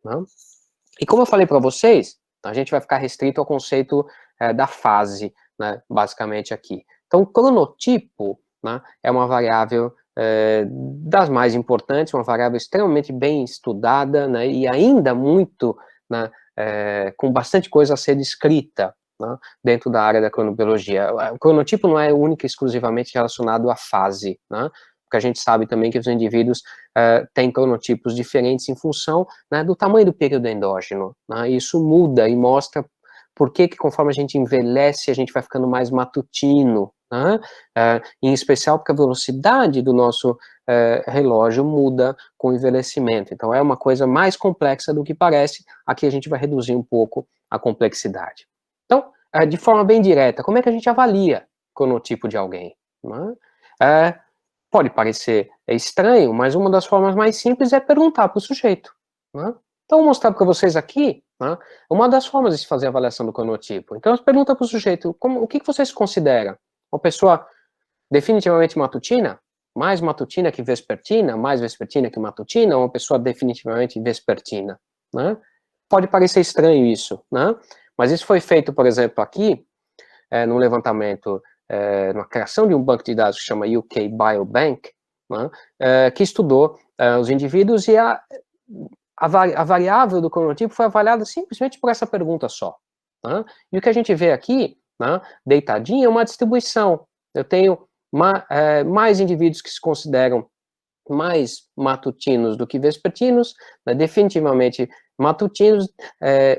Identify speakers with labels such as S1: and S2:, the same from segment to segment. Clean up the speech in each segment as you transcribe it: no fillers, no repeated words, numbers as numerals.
S1: né? E como eu falei para vocês, a gente vai ficar restrito ao conceito da fase, né, basicamente aqui. Então, o cronotipo, né, é uma variável das mais importantes, uma variável extremamente bem estudada, né, e ainda muito, né, com bastante coisa a ser descrita, né, dentro da área da cronobiologia. O cronotipo não é único e exclusivamente relacionado à fase, né, porque a gente sabe também que os indivíduos têm cronotipos diferentes em função, né, do tamanho do período endógeno, né, isso muda e mostra por que conforme a gente envelhece, a gente vai ficando mais matutino, né, em especial porque a velocidade do nosso relógio muda com o envelhecimento, então é uma coisa mais complexa do que parece, aqui a gente vai reduzir um pouco a complexidade. Então, de forma bem direta, como é que a gente avalia o cronotipo de alguém? Né? Pode parecer estranho, mas uma das formas mais simples é perguntar para o sujeito, né? Então, vou mostrar para vocês aqui, né, uma das formas de se fazer a avaliação do cronotipo. Então, pergunta para o sujeito, o que você se considera? Uma pessoa definitivamente matutina? Mais matutina que vespertina? Mais vespertina que matutina? Ou uma pessoa definitivamente vespertina? Né? Pode parecer estranho isso, né? Mas isso foi feito, por exemplo, aqui, num levantamento, na criação de um banco de dados que chama UK Biobank, né, que estudou os indivíduos e a variável do cronotipo foi avaliada simplesmente por essa pergunta só. Né? E o que a gente vê aqui, né, deitadinho, é uma distribuição. Eu tenho mais indivíduos que se consideram mais matutinos do que vespertinos, né, definitivamente matutinos,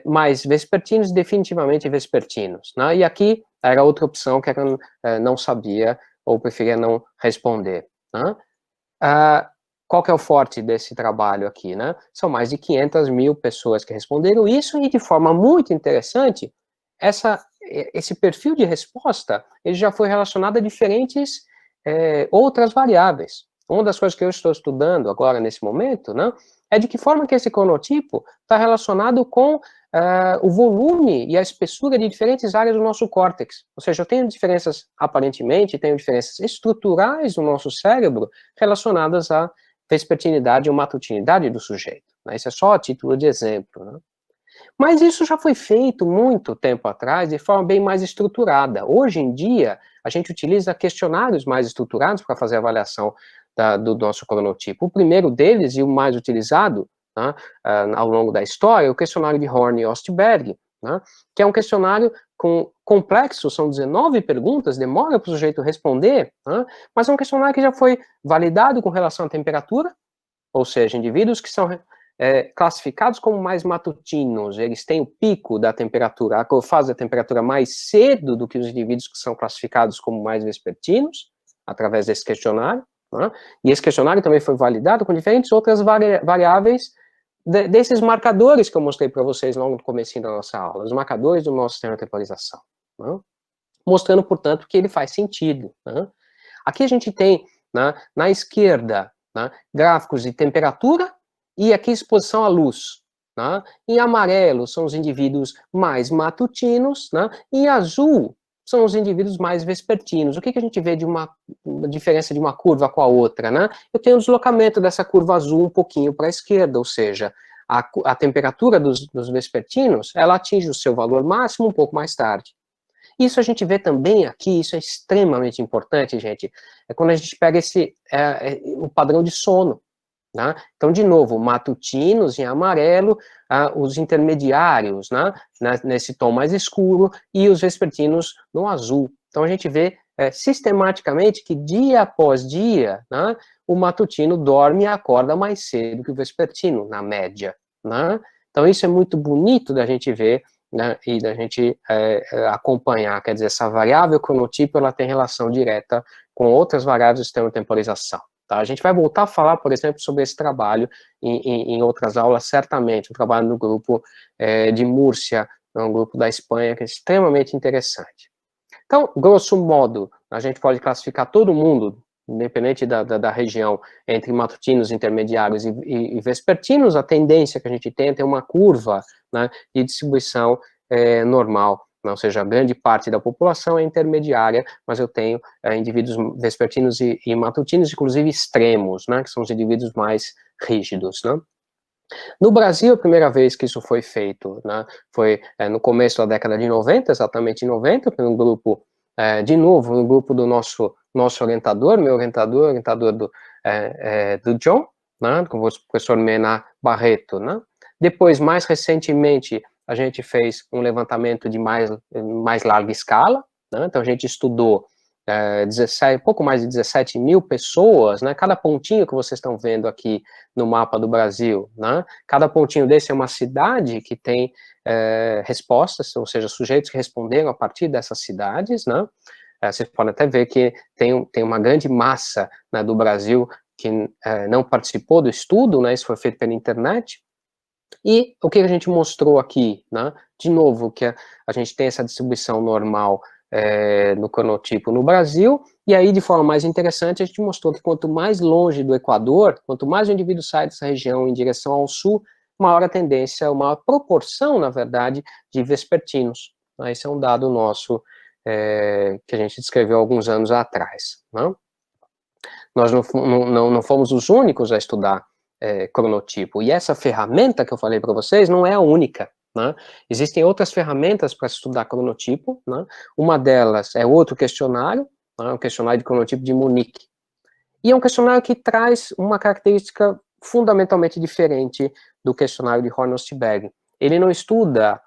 S1: mais vespertinos, definitivamente vespertinos. Né? E aqui era outra opção que eu não sabia ou preferia não responder. Né? Qual que é o forte desse trabalho aqui? Né? São mais de 500 mil pessoas que responderam isso e de forma muito interessante, esse perfil de resposta ele já foi relacionado a diferentes outras variáveis. Uma das coisas que eu estou estudando agora, nesse momento, né, é de que forma que esse cronotipo está relacionado com o volume e a espessura de diferentes áreas do nosso córtex. Ou seja, eu tenho diferenças, aparentemente, tenho diferenças estruturais do nosso cérebro relacionadas à vespertinidade ou matutinidade do sujeito. Né? Isso é só a título de exemplo. Né? Mas isso já foi feito muito tempo atrás de forma bem mais estruturada. Hoje em dia, a gente utiliza questionários mais estruturados para fazer a avaliação do nosso cronotipo. O primeiro deles, e o mais utilizado, né, ao longo da história, é o questionário de Horn e Ostberg, né, que é um questionário complexo, são 19 perguntas, demora para o sujeito responder, né, mas é um questionário que já foi validado com relação à temperatura, ou seja, indivíduos que são classificados como mais matutinos, eles têm o pico da temperatura, a fase da temperatura mais cedo do que os indivíduos que são classificados como mais vespertinos, através desse questionário, né? E esse questionário também foi validado com diferentes outras variáveis desses marcadores que eu mostrei para vocês logo no comecinho da nossa aula, os marcadores do nosso sistema de temporização, né? Mostrando, portanto, que ele faz sentido. Né? Aqui a gente tem, né, na esquerda, né, gráficos de temperatura e aqui exposição à luz. Né? Em amarelo são os indivíduos mais matutinos, né? Em azul são os indivíduos mais vespertinos. O que a gente vê de uma diferença de uma curva com a outra? Né? Eu tenho um deslocamento dessa curva azul um pouquinho para a esquerda, ou seja, a temperatura dos vespertinos, ela atinge o seu valor máximo um pouco mais tarde. Isso a gente vê também aqui, isso é extremamente importante, gente, é quando a gente pega o padrão de sono. Né? Então, de novo, matutinos em amarelo, os intermediários, né, nesse tom mais escuro, e os vespertinos no azul. Então, a gente vê sistematicamente que dia após dia, né, o matutino dorme e acorda mais cedo que o vespertino, na média. Né? Então, isso é muito bonito da gente ver, né, e da gente acompanhar, quer dizer, essa variável cronotipo, ela tem relação direta com outras variáveis do sistema de temporização. Tá? A gente vai voltar a falar, por exemplo, sobre esse trabalho em outras aulas, certamente, o trabalho no grupo de Múrcia, um grupo da Espanha, que é extremamente interessante. Então, grosso modo, a gente pode classificar todo mundo, independente da região, entre matutinos, intermediários e vespertinos. A tendência que a gente tem é ter uma curva, né, de distribuição normal, ou seja, grande parte da população é intermediária, mas eu tenho indivíduos vespertinos e matutinos, inclusive extremos, né, que são os indivíduos mais rígidos, né. No Brasil, a primeira vez que isso foi feito, né, foi no começo da década de 90, exatamente em 90, por um grupo, de novo, um grupo do nosso orientador, meu orientador do John, né, com o professor Mena Barreto, né. Depois, mais recentemente, a gente fez um levantamento de mais larga escala, né, então a gente estudou 17, pouco mais de 17 mil pessoas, né, cada pontinho que vocês estão vendo aqui no mapa do Brasil, né, cada pontinho desse é uma cidade que tem respostas, ou seja, sujeitos que responderam a partir dessas cidades, né, vocês podem até ver que tem uma grande massa, né, do Brasil que não participou do estudo, né, isso foi feito pela internet. E o que a gente mostrou aqui, né? De novo, que a gente tem essa distribuição normal no cronotipo no Brasil, e aí, de forma mais interessante, a gente mostrou que quanto mais longe do Equador, quanto mais o indivíduo sai dessa região em direção ao sul, maior a tendência, maior proporção, na verdade, de vespertinos. Esse é um dado nosso que a gente descreveu alguns anos atrás. Né? Nós não fomos os únicos a estudar cronotipo. E essa ferramenta que eu falei para vocês não é a única. Né? Existem outras ferramentas para estudar cronotipo. Né? Uma delas é outro questionário, né? O questionário de cronotipo de Munique. E é um questionário que traz uma característica fundamentalmente diferente do questionário de Horn-Ostberg. Ele não estuda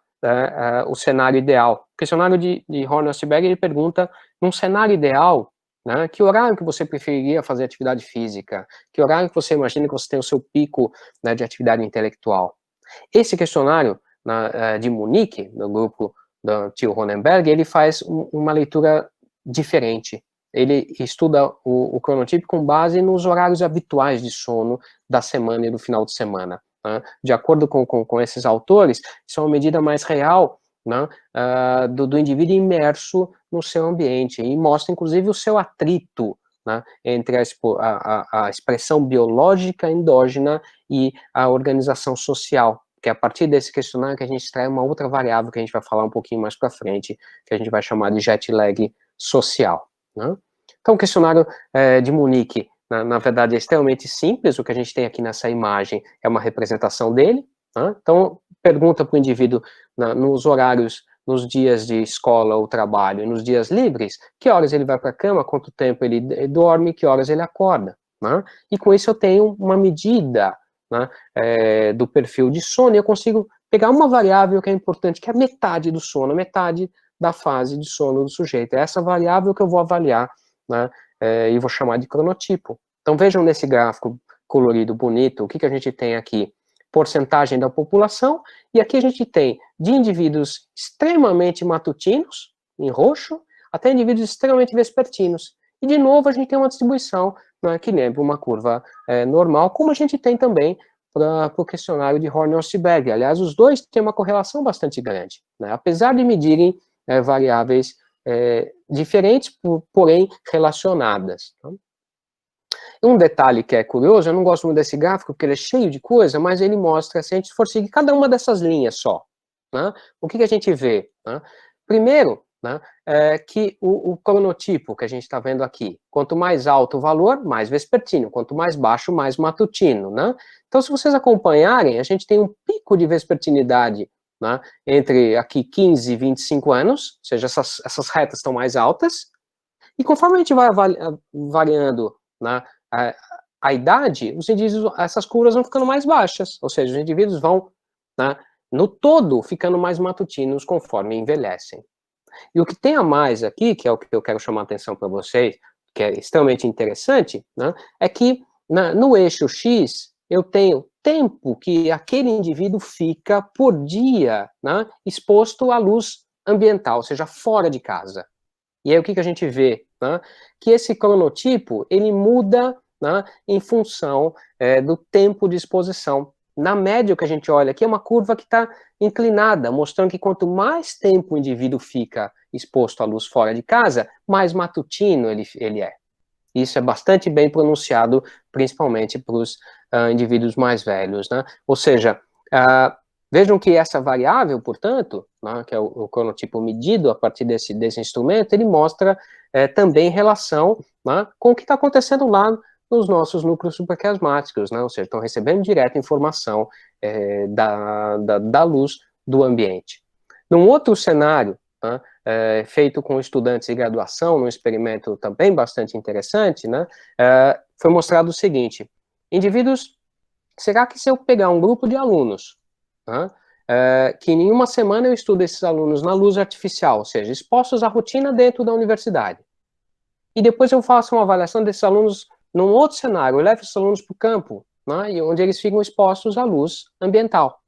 S1: o cenário ideal. O questionário de Horn-Ostberg, ele pergunta, num cenário ideal, né, que horário que você preferiria fazer atividade física? Que horário que você imagina que você tem o seu pico, né, de atividade intelectual? Esse questionário de Munique, do grupo do tio Ronenberg, ele faz uma leitura diferente. Ele estuda o cronotipo com base nos horários habituais de sono da semana e do final de semana. Né? De acordo com esses autores, isso é uma medida mais real, né, do indivíduo imerso no seu ambiente, e mostra, inclusive, o seu atrito, né, entre a expressão biológica endógena e a organização social, que é a partir desse questionário que a gente extrai uma outra variável que a gente vai falar um pouquinho mais para frente, que a gente vai chamar de jet lag social. Né? Então, o questionário de Munique, na verdade, é extremamente simples. O que a gente tem aqui nessa imagem é uma representação dele. Né? Então, pergunta para o indivíduo nos horários, nos dias de escola ou trabalho, nos dias livres, que horas ele vai para a cama, quanto tempo ele dorme, que horas ele acorda. Né? E com isso eu tenho uma medida, né, do perfil de sono, e eu consigo pegar uma variável que é importante, que é a metade do sono, a metade da fase de sono do sujeito. É essa variável que eu vou avaliar, né, e vou chamar de cronotipo. Então vejam nesse gráfico colorido bonito, o que a gente tem aqui? Porcentagem da população, e aqui a gente tem de indivíduos extremamente matutinos, em roxo, até indivíduos extremamente vespertinos. E de novo a gente tem uma distribuição, né, que lembra uma curva normal, como a gente tem também para o questionário de Horn-Ostberg. Aliás, os dois têm uma correlação bastante grande, né, apesar de medirem variáveis diferentes, porém relacionadas. Tá? Um detalhe que é curioso, eu não gosto muito desse gráfico, porque ele é cheio de coisa, mas ele mostra, se a gente for seguir cada uma dessas linhas só, né, o que a gente vê? Né? Primeiro, né, que o cronotipo que a gente está vendo aqui, quanto mais alto o valor, mais vespertino, quanto mais baixo, mais matutino. Né? Então, se vocês acompanharem, a gente tem um pico de vespertinidade, né, entre aqui 15 e 25 anos, ou seja, essas retas estão mais altas, e conforme a gente vai variando, né, a idade, os indivíduos, essas curvas vão ficando mais baixas, ou seja, os indivíduos vão, né, no todo, ficando mais matutinos conforme envelhecem. E o que tem a mais aqui, que é o que eu quero chamar a atenção para vocês, que é extremamente interessante, né, é que no eixo X, eu tenho tempo que aquele indivíduo fica por dia, né, exposto à luz ambiental, ou seja, fora de casa. E aí o que a gente vê? Né? Que esse cronotipo, ele muda, né, em função do tempo de exposição. Na média, o que a gente olha aqui é uma curva que está inclinada, mostrando que quanto mais tempo o indivíduo fica exposto à luz fora de casa, mais matutino ele é. Isso é bastante bem pronunciado, principalmente para os indivíduos mais velhos. Né? Ou seja, vejam que essa variável, portanto, né, que é o cronotipo medido a partir desse instrumento, ele mostra também relação, né, com o que está acontecendo lá nos nossos núcleos supraquiasmáticos, né, ou seja, estão recebendo direto informação da luz do ambiente. Num outro cenário, né, feito com estudantes de graduação, num experimento também bastante interessante, né, foi mostrado o seguinte: indivíduos, será que se eu pegar um grupo de alunos, né, que em uma semana eu estudo esses alunos na luz artificial, ou seja, expostos à rotina dentro da universidade, e depois eu faço uma avaliação desses alunos num outro cenário, eu levo esses alunos para o campo, né, onde eles ficam expostos à luz ambiental.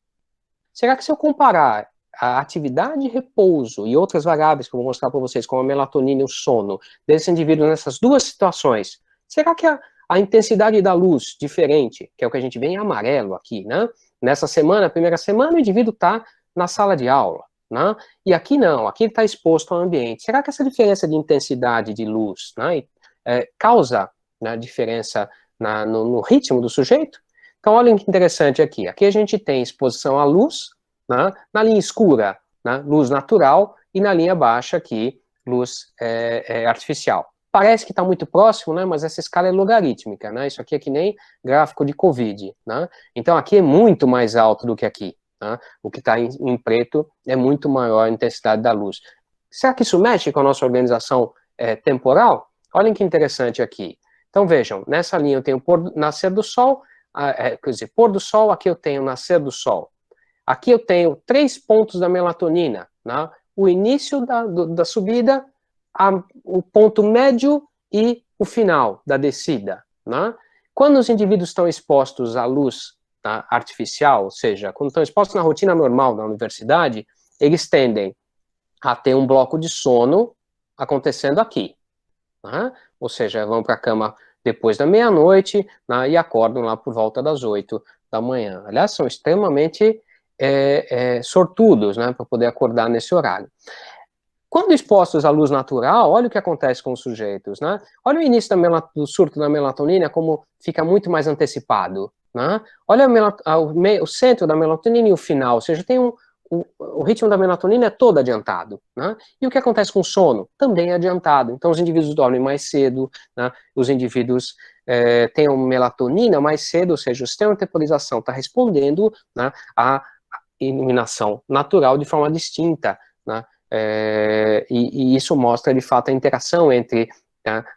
S1: Será que se eu comparar a atividade de repouso e outras variáveis que eu vou mostrar para vocês, como a melatonina e o sono, desse indivíduo nessas duas situações, será que a intensidade da luz diferente, que é o que a gente vê em amarelo aqui, né? Nessa semana, primeira semana, o indivíduo está na sala de aula, né? E aqui não, aqui ele está exposto ao ambiente. Será que essa diferença de intensidade de luz, né, causa, né, diferença no ritmo do sujeito? Então, olha que interessante aqui. Aqui a gente tem exposição à luz, né, na linha escura, né, luz natural, e na linha baixa aqui, luz artificial. Parece que está muito próximo, né, mas essa escala é logarítmica, né, isso aqui é que nem gráfico de Covid, né, então aqui é muito mais alto do que aqui, né, o que está em preto é muito maior a intensidade da luz. Será que isso mexe com a nossa organização temporal? Olhem que interessante aqui. Então vejam, nessa linha eu tenho nascer do sol, quer dizer, pôr do sol, aqui eu tenho nascer do sol. Aqui eu tenho 3 pontos da melatonina, né? O início da subida, o ponto médio e o final da descida, né? Quando os indivíduos estão expostos à luz, tá, artificial, ou seja, quando estão expostos na rotina normal da universidade, eles tendem a ter um bloco de sono acontecendo aqui, né? Ou seja, vão para a cama depois da meia-noite, né, e acordam lá por volta das 8 da manhã. Aliás, são extremamente sortudos, né, para poder acordar nesse horário. Quando expostos à luz natural, olha o que acontece com os sujeitos, né? Olha o início do surto da melatonina, como fica muito mais antecipado, né? Olha o centro da melatonina e o final, ou seja, tem o ritmo da melatonina é todo adiantado, né? E o que acontece com o sono? Também é adiantado. Então, os indivíduos dormem mais cedo, né? Os indivíduos têm uma melatonina mais cedo, ou seja, o sistema de temporização está respondendo, né, à iluminação natural de forma distinta, né? E isso mostra, de fato, a interação entre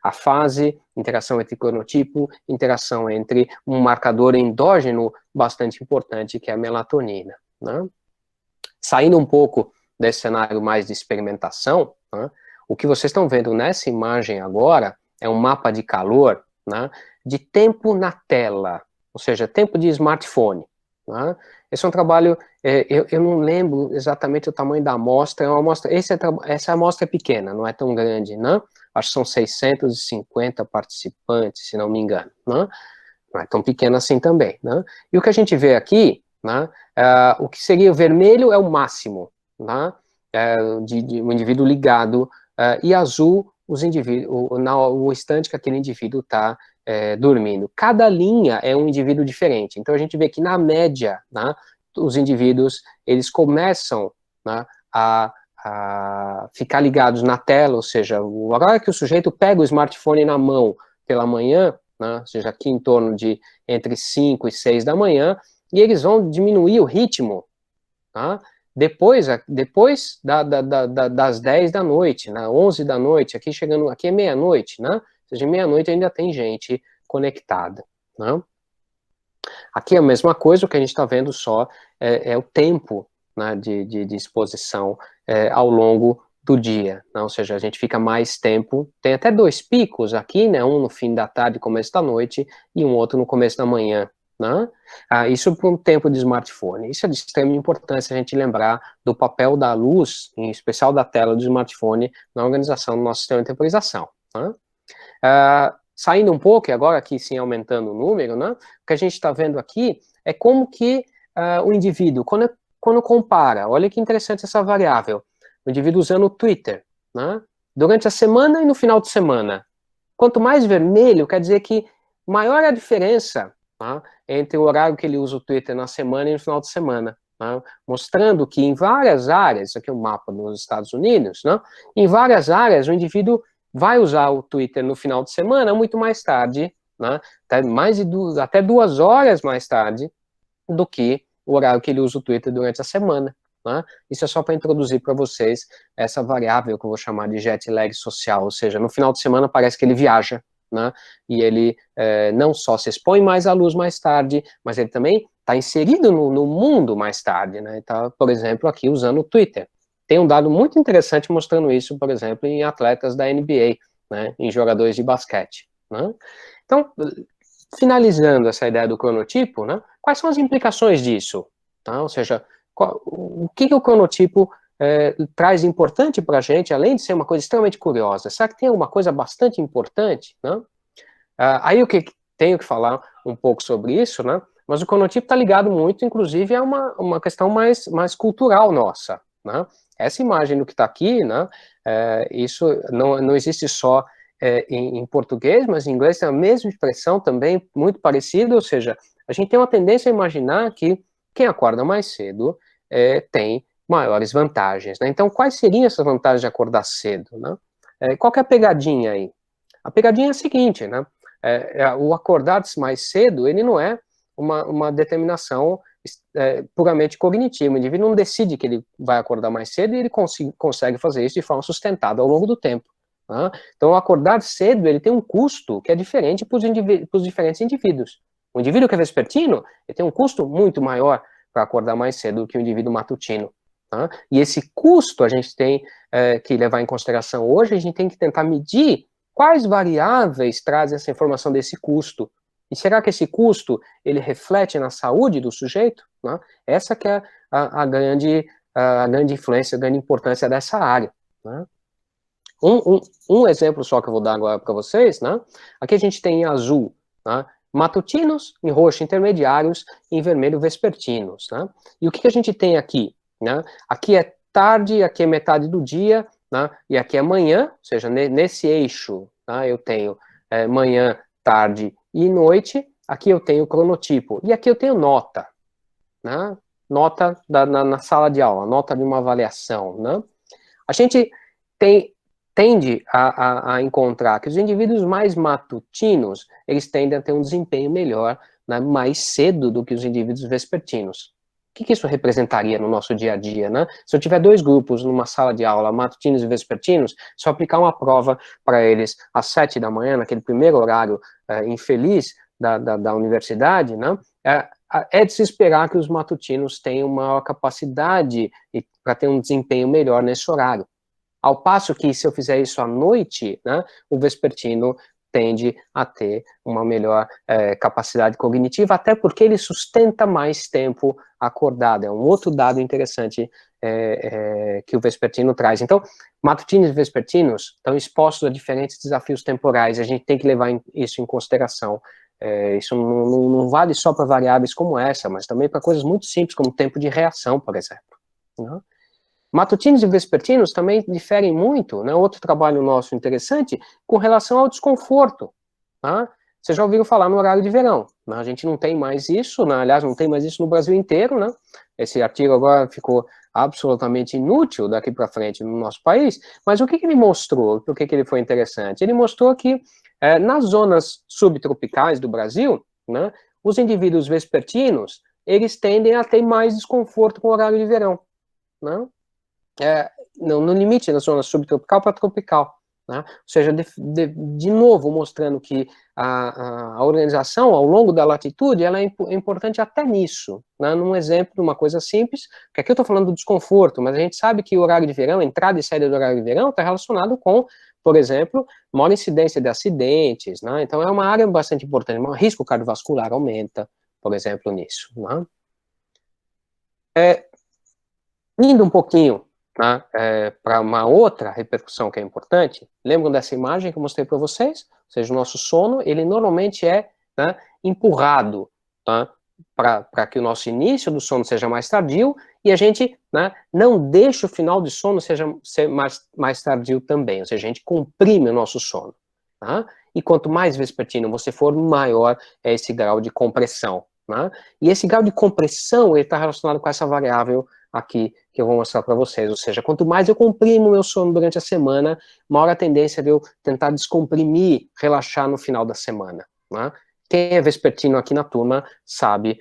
S1: a fase, interação entre cronotipo, interação entre um marcador endógeno bastante importante, que é a melatonina, né? Saindo um pouco desse cenário mais de experimentação, né, o que vocês estão vendo nessa imagem agora é um mapa de calor, né, de tempo na tela, ou seja, tempo de smartphone, né? Esse é um trabalho, eu não lembro exatamente o tamanho da amostra, é uma amostra, essa amostra é pequena, não é tão grande, né? Acho que são 650 participantes, se não me engano, né? Não é tão pequena assim também, né? E o que a gente vê aqui, né, o que seria o vermelho é o máximo, né, de um indivíduo ligado, e azul os indivíduos, o instante que aquele indivíduo está dormindo. Cada linha é um indivíduo diferente. Então a gente vê que na média, né, os indivíduos eles começam, né, a ficar ligados na tela, ou seja, o horário que o sujeito pega o smartphone na mão pela manhã, né, ou seja, aqui em torno de entre 5 e 6 da manhã, e eles vão diminuir o ritmo, tá? Depois das 10 da noite, né, 11 da noite, aqui é meia-noite, né? Ou seja, meia-noite ainda tem gente conectada, né? Aqui é a mesma coisa, o que a gente está vendo só é o tempo, né, de exposição ao longo do dia, né? Ou seja, a gente fica mais tempo, tem até 2 picos aqui, né, um no fim da tarde, começo da noite, e um outro no começo da manhã, né? Isso por um tempo de smartphone. Isso é de extrema importância a gente lembrar do papel da luz, em especial da tela do smartphone, na organização do nosso sistema de temporização, né? Saindo um pouco, e agora aqui sim aumentando o número, né, o que a gente está vendo aqui é como que o indivíduo, quando compara, olha que interessante essa variável, o indivíduo usando o Twitter, né, durante a semana e no final de semana. Quanto mais vermelho, quer dizer que maior é a diferença, tá, entre o horário que ele usa o Twitter na semana e no final de semana, tá, mostrando que em várias áreas, aqui é um mapa nos Estados Unidos, né, em várias áreas o indivíduo vai usar o Twitter no final de semana muito mais tarde, né, até 2 horas mais tarde do que o horário que ele usa o Twitter durante a semana. Né? Isso é só para introduzir para vocês essa variável que eu vou chamar de jet lag social, ou seja, no final de semana parece que ele viaja, né? E ele não só se expõe mais à luz mais tarde, mas ele também está inserido no mundo mais tarde, né? Então, por exemplo, aqui usando o Twitter. Tem um dado muito interessante mostrando isso, por exemplo, em atletas da NBA, né? Em jogadores de basquete, né? Então, finalizando essa ideia do cronotipo, né? Quais são as implicações disso? Tá? Ou seja, o que o cronotipo traz importante para a gente, além de ser uma coisa extremamente curiosa? Será que tem alguma coisa bastante importante? Né? Aí eu tenho que falar um pouco sobre isso, né? Mas o cronotipo está ligado muito, inclusive, a uma questão mais cultural nossa. Né? Essa imagem do que está aqui, né? Isso não existe só em português, mas em inglês tem a mesma expressão também, muito parecida, ou seja, a gente tem uma tendência a imaginar que quem acorda mais cedo tem maiores vantagens. Né? Então, quais seriam essas vantagens de acordar cedo? Né? Qual que é a pegadinha aí? A pegadinha é a seguinte, né? O acordar mais cedo, ele não é uma determinação puramente cognitiva. O indivíduo não decide que ele vai acordar mais cedo e ele consegue fazer isso de forma sustentada ao longo do tempo. Né? Então, o acordar cedo, ele tem um custo que é diferente para os diferentes indivíduos. O indivíduo que é vespertino, ele tem um custo muito maior para acordar mais cedo do que o indivíduo matutino. Tá? E esse custo a gente tem que levar em consideração hoje, a gente tem que tentar medir quais variáveis trazem essa informação desse custo. E será que esse custo, ele reflete na saúde do sujeito? Né? Essa que é a grande influência, a grande importância dessa área. Né? Um exemplo só que eu vou dar agora para vocês, né? Aqui a gente tem em azul, né? Matutinos, em roxo intermediários, em vermelho vespertinos, né? E o que a gente tem aqui? Né? Aqui é tarde, aqui é metade do dia, né? E aqui é manhã, ou seja, nesse eixo, né? Eu tenho manhã, tarde e noite, aqui eu tenho cronotipo, e aqui eu tenho nota, né? Nota na sala de aula, nota de uma avaliação, né? A gente tende a encontrar que os indivíduos mais matutinos, eles tendem a ter um desempenho melhor, né, mais cedo do que os indivíduos vespertinos. O que isso representaria no nosso dia a dia, né? Se eu tiver dois grupos numa sala de aula, matutinos e vespertinos, se eu aplicar uma prova para eles às 7 da manhã, naquele primeiro horário infeliz da universidade, né? É de se esperar que os matutinos tenham maior capacidade para ter um desempenho melhor nesse horário. Ao passo que, se eu fizer isso à noite, né, o vespertino tende a ter uma melhor capacidade cognitiva, até porque ele sustenta mais tempo acordado. É um outro dado interessante que o vespertino traz. Então, matutinos e vespertinos estão expostos a diferentes desafios temporais, a gente tem que levar isso em consideração. Isso não vale só para variáveis como essa, mas também para coisas muito simples, como tempo de reação, por exemplo. Né? Matutinos e vespertinos também diferem muito, né? Outro trabalho nosso interessante com relação ao desconforto. Tá? Vocês já ouviram falar no horário de verão. Né? A gente não tem mais isso, né? Aliás, não tem mais isso no Brasil inteiro. Né? Esse artigo agora ficou absolutamente inútil daqui para frente no nosso país, mas o que ele mostrou? Por que ele foi interessante? Ele mostrou que nas zonas subtropicais do Brasil, né, os indivíduos vespertinos, eles tendem a ter mais desconforto com o horário de verão. Né? No limite da zona subtropical para tropical. Né? Ou seja, de novo mostrando que a organização ao longo da latitude ela é importante até nisso. Né? Num exemplo de uma coisa simples, que aqui eu estou falando do desconforto, mas a gente sabe que o horário de verão, a entrada e saída do horário de verão está relacionado com, por exemplo, maior incidência de acidentes. Né? Então é uma área bastante importante, o risco cardiovascular aumenta, por exemplo, nisso. Né? Indo um pouquinho, né, para uma outra repercussão que é importante, lembram dessa imagem que eu mostrei para vocês? Ou seja, o nosso sono, ele normalmente é, né, empurrado, tá, para que o nosso início do sono seja mais tardio e a gente, né, não deixa o final do sono ser mais tardio também, ou seja, a gente comprime o nosso sono. Tá? E quanto mais vespertino você for, maior é esse grau de compressão. Né? E esse grau de compressão está relacionado com essa variável aqui que eu vou mostrar para vocês, ou seja, quanto mais eu comprimo o meu sono durante a semana, maior a tendência de eu tentar descomprimir, relaxar no final da semana. Né? Quem é vespertino aqui na turma sabe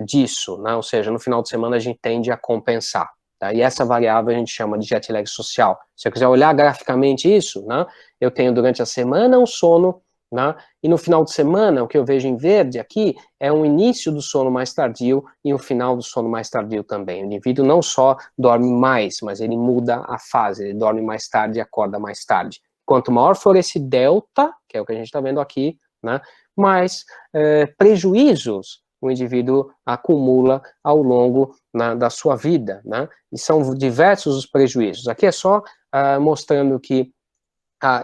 S1: disso, né? Ou seja, no final de semana a gente tende a compensar. Tá? E essa variável a gente chama de jet lag social. Se eu quiser olhar graficamente isso, né, eu tenho durante a semana um sono, né, e no final de semana, o que eu vejo em verde aqui é um início do sono mais tardio e um final do sono mais tardio também. O indivíduo não só dorme mais, mas ele muda a fase, ele dorme mais tarde e acorda mais tarde. Quanto maior for esse delta, que é o que a gente está vendo aqui, né, mais prejuízos o indivíduo acumula ao longo da sua vida, né? E são diversos os prejuízos. Aqui é só mostrando que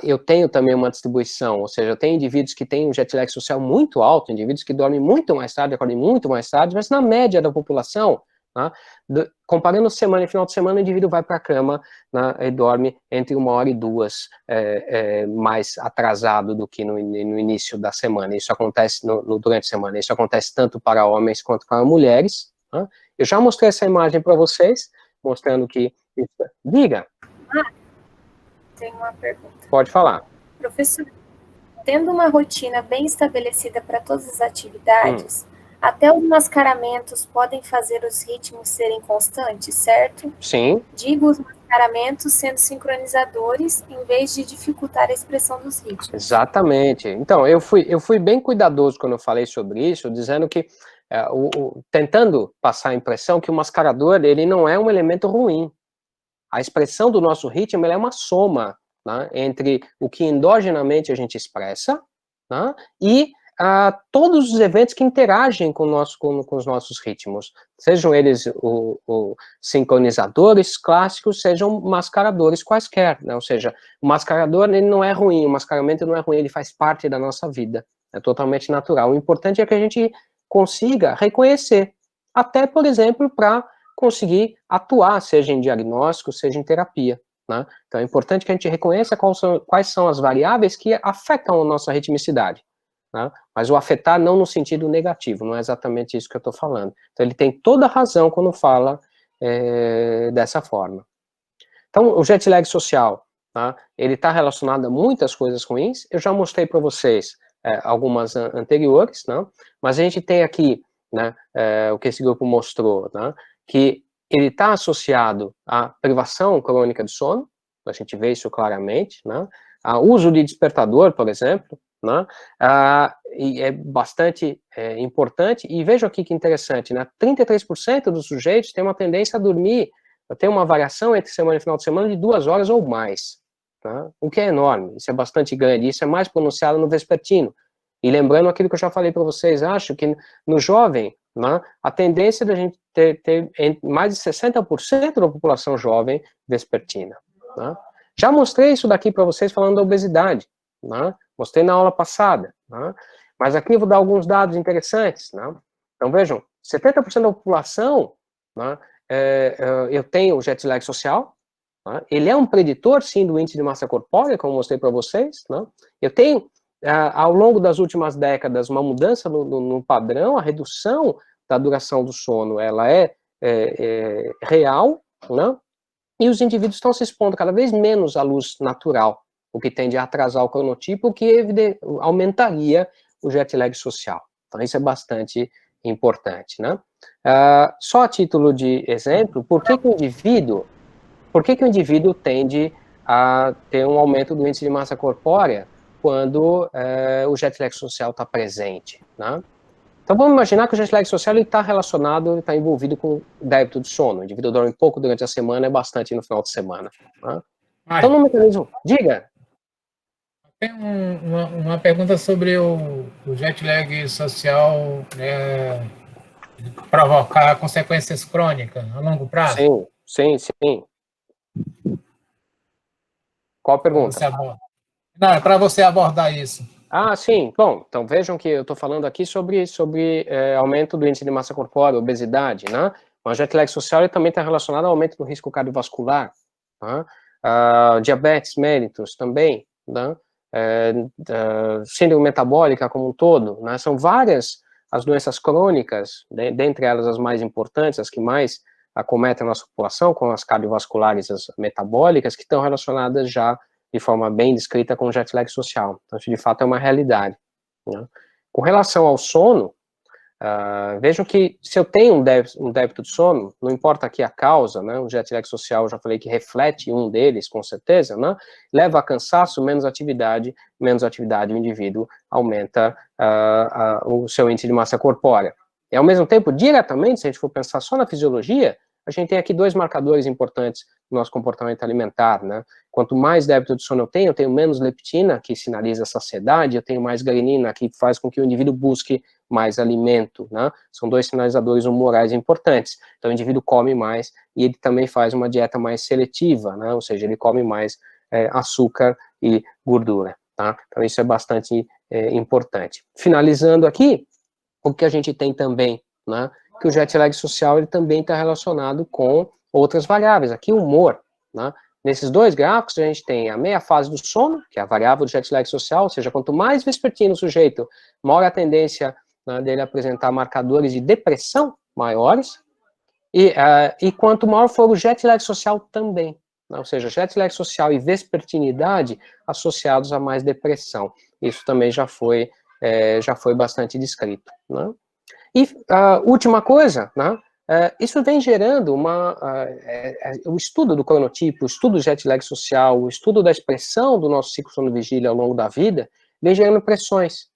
S1: eu tenho também uma distribuição, ou seja, eu tenho indivíduos que têm um jet lag social muito alto, indivíduos que dormem muito mais tarde, acordam muito mais tarde, mas na média da população, né, comparando semana e final de semana, o indivíduo vai para a cama, né, e dorme entre 1 hora e 2, mais atrasado do que no início da semana. Isso acontece durante a semana. Isso acontece tanto para homens quanto para mulheres. Né? Eu já mostrei essa imagem para vocês, mostrando que... Diga.
S2: Tem uma pergunta.
S1: Pode falar.
S2: Professor, tendo uma rotina bem estabelecida para todas as atividades, até os mascaramentos podem fazer os ritmos serem constantes, certo?
S1: Sim.
S2: Digo os mascaramentos sendo sincronizadores em vez de dificultar a expressão dos ritmos.
S1: Exatamente. Então, eu fui bem cuidadoso quando eu falei sobre isso, dizendo que, tentando passar a impressão que o mascarador, ele não é um elemento ruim. A expressão do nosso ritmo, ela é uma soma, né, entre o que endogenamente a gente expressa, né, e todos os eventos que interagem com os nossos ritmos, sejam eles sincronizadores clássicos, sejam mascaradores quaisquer, né, ou seja, o mascarador ele não é ruim, o mascaramento não é ruim, ele faz parte da nossa vida, é totalmente natural. O importante é que a gente consiga reconhecer, até, por exemplo, para conseguir atuar, seja em diagnóstico, seja em terapia. Né? Então é importante que a gente reconheça quais são as variáveis que afetam a nossa ritmicidade. Né? Mas o afetar não no sentido negativo, não é exatamente isso que eu estou falando. Então ele tem toda a razão quando fala dessa forma. Então o jet lag social, tá? Ele está relacionado a muitas coisas ruins, eu já mostrei para vocês algumas anteriores, né? Mas a gente tem aqui, né, o que esse grupo mostrou, né, que ele está associado à privação crônica de sono, a gente vê isso claramente, né, ao uso de despertador, por exemplo, né, e é bastante importante, e veja aqui que interessante, né, 33% dos sujeitos têm uma tendência a dormir, tem uma variação entre semana e final de semana de 2 horas ou mais, tá? O que é enorme, isso é bastante grande, isso é mais pronunciado no vespertino. E lembrando aquilo que eu já falei para vocês, acho que no jovem, né, a tendência da gente ter mais de 60% da população jovem vespertina. Né? Já mostrei isso daqui para vocês falando da obesidade, né? Mostrei na aula passada, né? Mas aqui eu vou dar alguns dados interessantes. Né? Então vejam, 70% da população, né, eu tenho o jet lag social, né? Ele é um preditor, sim, do índice de massa corpórea, como mostrei para vocês. Né? Eu tenho ao longo das últimas décadas, uma mudança no padrão, a redução da duração do sono, ela é real, né? E os indivíduos estão se expondo cada vez menos à luz natural, o que tende a atrasar o cronotipo, o que aumentaria o jet lag social. Então, isso é bastante importante, né? Só a título de exemplo, por que o indivíduo tende a ter um aumento do índice de massa corpórea quando o jet lag social está presente, né? Então vamos imaginar que o jet lag social está relacionado, está envolvido com o débito de sono. O indivíduo dorme pouco durante a semana, é bastante no final de semana. Né? Então no mecanismo, diga.
S3: Tem uma pergunta sobre o jet lag social provocar consequências crônicas a longo prazo?
S1: Sim. Qual a pergunta?
S3: Não, é para você abordar isso.
S1: Sim. Bom, então vejam que eu estou falando aqui sobre aumento do índice de massa corpórea, obesidade, né? Mas o jet lag social ele também está relacionado ao aumento do risco cardiovascular, né? Diabetes mellitus também, né? Síndrome metabólica como um todo, né? São várias as doenças crônicas, dentre elas as mais importantes, as que mais acometem a nossa população, com as cardiovasculares e as metabólicas, que estão relacionadas já de forma bem descrita com o jet lag social. Então, isso de fato é uma realidade. Né? Com relação ao sono, Vejam que se eu tenho um débito de sono, não importa aqui a causa, né, o jet lag social, eu já falei que reflete um deles, com certeza, né, leva a cansaço, menos atividade, o indivíduo aumenta o seu índice de massa corpórea. E ao mesmo tempo, diretamente, se a gente for pensar só na fisiologia, a gente tem aqui dois marcadores importantes no nosso comportamento alimentar, né? Quanto mais débito de sono eu tenho menos leptina, que sinaliza saciedade, eu tenho mais ghrelina, que faz com que o indivíduo busque mais alimento, né? São dois sinalizadores humorais importantes. Então, o indivíduo come mais e ele também faz uma dieta mais seletiva, né? Ou seja, ele come mais açúcar e gordura, tá? Então, isso é bastante importante. Finalizando aqui, o que a gente tem também, né? Que o jet lag social ele também está relacionado com outras variáveis. Aqui, o humor, né? Nesses dois gráficos, a gente tem a meia fase do sono, que é a variável do jet lag social, ou seja, quanto mais vespertino o sujeito, maior a tendência, né, dele apresentar marcadores de depressão maiores, e quanto maior for o jet lag social também, né, ou seja, jet lag social e vespertinidade associados a mais depressão. Isso também já foi bastante descrito, né? E última coisa, né? Isso vem gerando o estudo do cronotipo, o estudo do jet lag social, o estudo da expressão do nosso ciclo sono-vigília ao longo da vida, vem gerando pressões.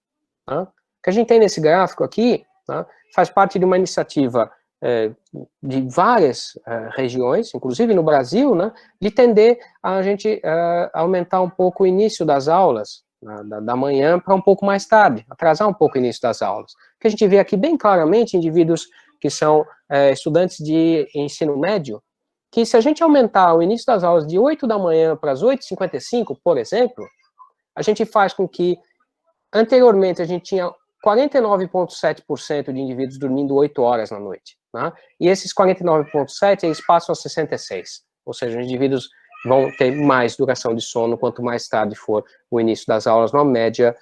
S1: Tá? O que a gente tem nesse gráfico aqui, tá, faz parte de uma iniciativa de várias regiões, inclusive no Brasil, né, de tender a gente aumentar um pouco o início das aulas, da manhã para um pouco mais tarde, atrasar um pouco o início das aulas. O que a gente vê aqui bem claramente, indivíduos que são estudantes de ensino médio, que se a gente aumentar o início das aulas de 8 da manhã para as 8h55, por exemplo, a gente faz com que, anteriormente, a gente tinha 49,7% de indivíduos dormindo 8 horas na noite, né? E esses 49,7%, eles passam a 66%, ou seja, os indivíduos vão ter mais duração de sono quanto mais tarde for o início das aulas, na média,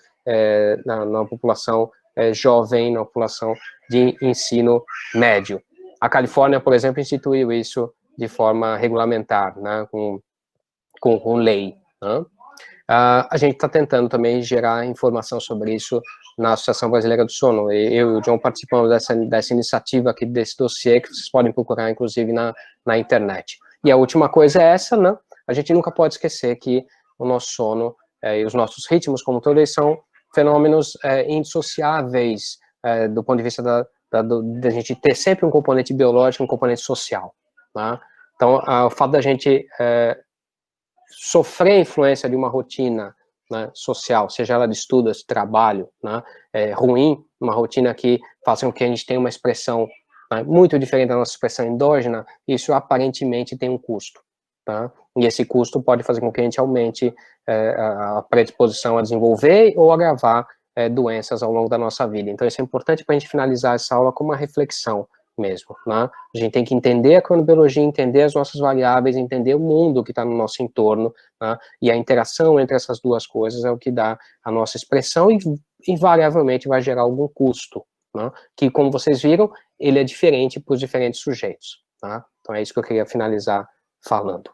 S1: na população jovem, na população de ensino médio. A Califórnia, por exemplo, instituiu isso de forma regulamentar, né, com lei, né? A gente está tentando também gerar informação sobre isso na Associação Brasileira do Sono. Eu e o John participamos dessa iniciativa aqui, desse dossiê, que vocês podem procurar, inclusive, na internet. E a última coisa é essa, né? A gente nunca pode esquecer que o nosso sono e os nossos ritmos, como todos, eles são fenômenos indissociáveis do ponto de vista da gente ter sempre um componente biológico, um componente social, tá? Então, o fato da gente sofrer a influência de uma rotina, né, social, seja ela de estudos, de trabalho, né, ruim, uma rotina que faça com que a gente tenha uma expressão, né, muito diferente da nossa expressão endógena, isso aparentemente tem um custo, tá? E esse custo pode fazer com que a gente aumente a predisposição a desenvolver ou agravar doenças ao longo da nossa vida. Então, isso é importante para a gente finalizar essa aula com uma reflexão mesmo, né? A gente tem que entender a cronobiologia, entender as nossas variáveis, entender o mundo que está no nosso entorno, né? E a interação entre essas duas coisas é o que dá a nossa expressão e invariavelmente vai gerar algum custo, né? Que, como vocês viram, ele é diferente para os diferentes sujeitos, tá? Então é isso que eu queria finalizar falando.